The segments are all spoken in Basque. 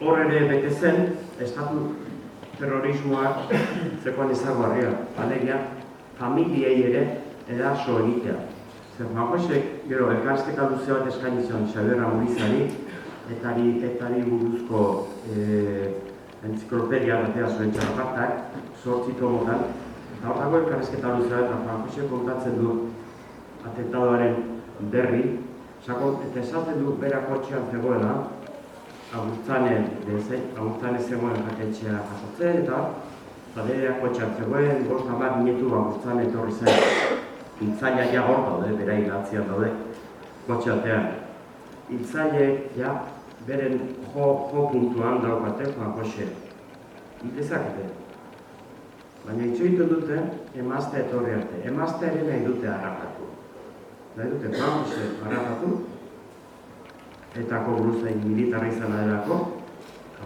Hor ere bete zen, estatu terrorismoak zekoan ezaguarria, alegia, familiei ere eraso egitea. Zer, Juan gero, elkarrizketa luze bat eskaini zion Xabier Amurizari, etari buruzko entziklopedia batea zuen txalapartak, 8 tomotan, eta hortako elkarrizketa luze bat, eta Juan Jose kontatzen du atentadoaren berri, eta esaten du bera kotxean zegoela, agurtzane zegoen jaketxea jasotzen, eta bera kotxean zegoen, 5-10 minutu agurtzane etorri zen. Hiltzailea ja hor daude, bera hilatzian daude, kotxeatean. Hiltzaileek ja beren jo puntuan daukate, Juan Jose. Hilezakete. Baina itxoitu dute, emaztea etorri arte. Emaztea ere nahi dute harrapatu. Nahi dute Juan Jose harrapatu, eta kobruzei militarra izan adelako,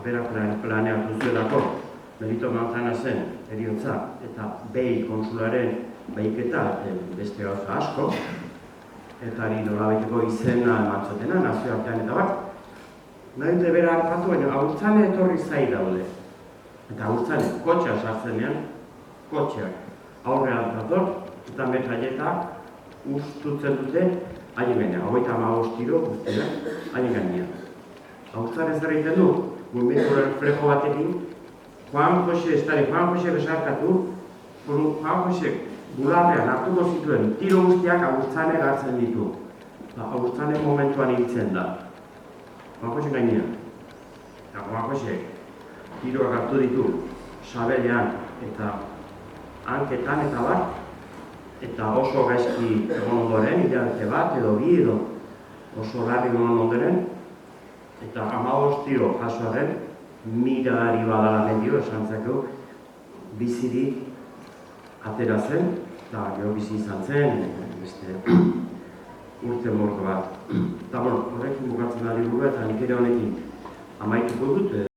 berak planeatu zuelako, Melito Manzanasen eriotza eta behi konsularen behiketa beste gauza asko, eta ari nolabaiteko izena emantzotena, nazioartean eta bat. Nahi dute bera harrapatu, baina agurtzane etorri zai daude. Eta agurtzane kotxea sartzenean, kotxeak aurrean dator, eta metralleta ustutzen dute haien gainean, 35 tiro guztiak haien gainean. Agurtzane zer egiten du, mugimendu reflejo batekin, Juan Jose besarkatu, Juan Jose bularrean hartuko zituen tiro guztiak agurtzane gartzen ditu. Agurtzane momentuan hiltzen da. Juan Jose gainean. Eta Juan Jose tiroak hartu ditu sabelean eta hanketan eta bat, eta oso gaizki egon ondoren, hilabete bat edo bi edo oso larri egon ondoren, eta 15 tiro jasoaren, mirari badala medio esan zakeu, bizirik atera zen, eta gero bizi izan zen, urte mordo bat. Eta horrekin bukatzen da liburua, eta nik ere honekin amaituko dut.